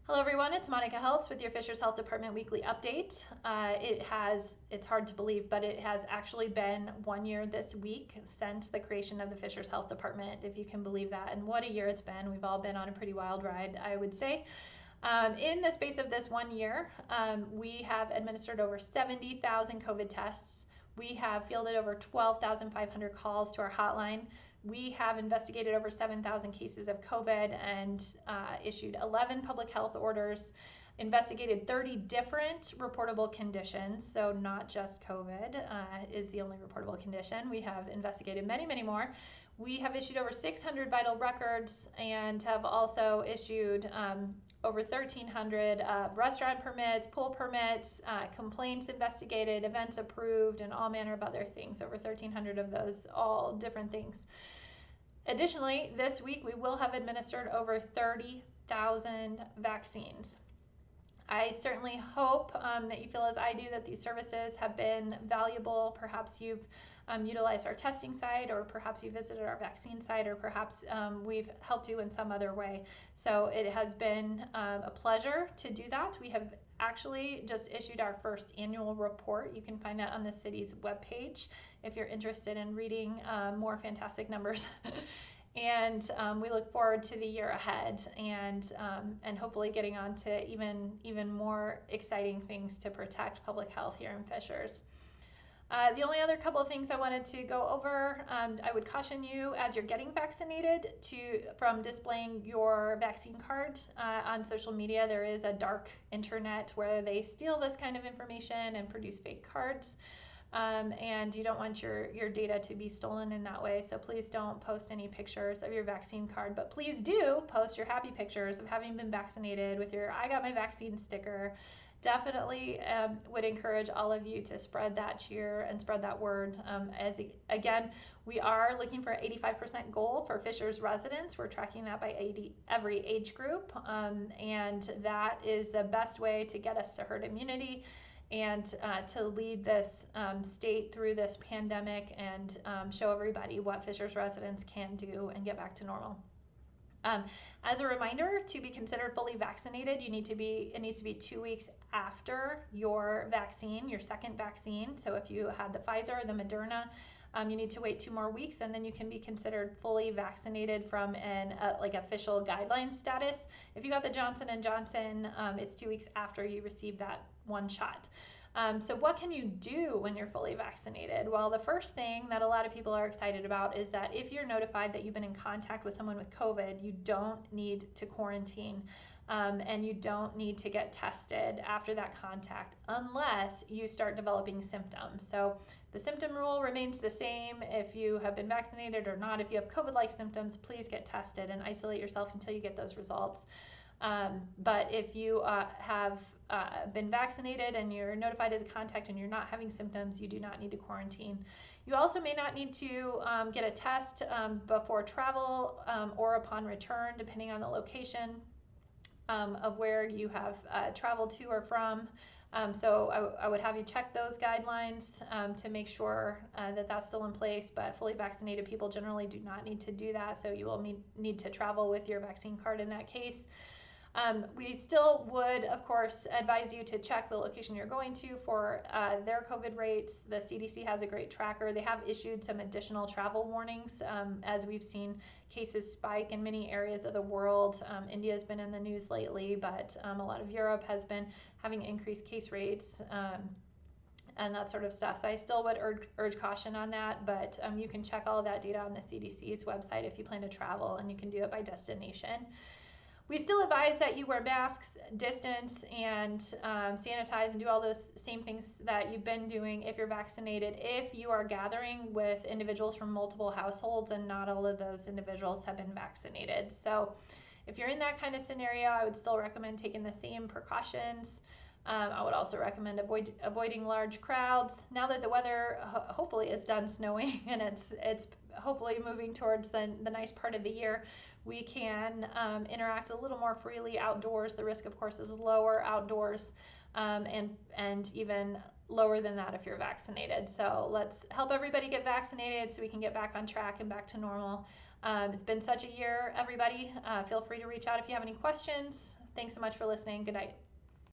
Hello everyone, it's Monica Heltz with your Fishers Health Department Weekly Update. It's hard to believe, but it has actually been 1 year this week since the creation of the Fishers Health Department, if you can believe that. And what a year it's been. We've all been on a pretty wild ride, I would say. In the space of this 1 year, we have administered over 70,000 COVID tests. We have fielded over 12,500 calls to our hotline. We have investigated over 7,000 cases of COVID and issued 11 public health orders, investigated 30 different reportable conditions, so not just COVID is the only reportable condition. We have investigated many, many more. We have issued over 600 vital records and have also issued over 1,300 restaurant permits, pool permits, complaints investigated, events approved, and all manner of other things. Over 1,300 of those, all different things. Additionally, this week we will have administered over 30,000 vaccines. I certainly hope that you feel as I do that these services have been valuable. Perhaps you've utilized our testing site, or perhaps you visited our vaccine site, or perhaps we've helped you in some other way. So it has been a pleasure to do that. We have actually just issued our first annual report. You can find that on the city's webpage if you're interested in reading more fantastic numbers. And we look forward to the year ahead and hopefully getting on to even more exciting things to protect public health here in Fishers. The only other couple of things I wanted to go over, I would caution you as you're getting vaccinated from displaying your vaccine card on social media. There is a dark internet where they steal this kind of information and produce fake cards. And you don't want your data to be stolen in that way. So please don't post any pictures of your vaccine card, but please do post your happy pictures of having been vaccinated with your I got my vaccine sticker. Definitely would encourage all of you to spread that cheer and spread that word. Again, we are looking for an 85% goal for Fishers residents. We're tracking that by every age group, and that is the best way to get us to herd immunity and to lead this state through this pandemic and show everybody what Fishers residents can do and get back to normal. As a reminder, to be considered fully vaccinated, it needs to be 2 weeks after your vaccine, your second vaccine. So if you had the Pfizer or the Moderna, you need to wait 2 more weeks, and then you can be considered fully vaccinated from an official guideline status. If you got the Johnson & Johnson, it's 2 weeks after you receive that one shot. So what can you do when you're fully vaccinated? Well, the first thing that a lot of people are excited about is that if you're notified that you've been in contact with someone with COVID, you don't need to quarantine. And you don't need to get tested after that contact unless you start developing symptoms. So the symptom rule remains the same if you have been vaccinated or not. If you have COVID-like symptoms, please get tested and isolate yourself until you get those results. But if you have been vaccinated and you're notified as a contact and you're not having symptoms, you do not need to quarantine. You also may not need to get a test before travel or upon return, depending on the location of where you have traveled to or from. So I would have you check those guidelines to make sure that that's still in place, but fully vaccinated people generally do not need to do that, so you will need to travel with your vaccine card in that case. We still would, of course, advise you to check the location you're going to for their COVID rates. The CDC has a great tracker. They have issued some additional travel warnings as we've seen cases spike in many areas of the world. India has been in the news lately, but a lot of Europe has been having increased case rates and that sort of stuff. So I still would urge caution on that, but you can check all of that data on the CDC's website if you plan to travel, and you can do it by destination. We still advise that you wear masks, distance, and sanitize and do all those same things that you've been doing if you're vaccinated, if you are gathering with individuals from multiple households and not all of those individuals have been vaccinated. So if you're in that kind of scenario, I would still recommend taking the same precautions. I would also recommend avoiding large crowds. Now that the weather hopefully is done snowing and it's hopefully moving towards the nice part of the year, we can interact a little more freely outdoors. The risk, of course, is lower outdoors and even lower than that if you're vaccinated. So let's help everybody get vaccinated so we can get back on track and back to normal. It's been such a year, everybody. Feel free to reach out if you have any questions. Thanks so much for listening. Good night.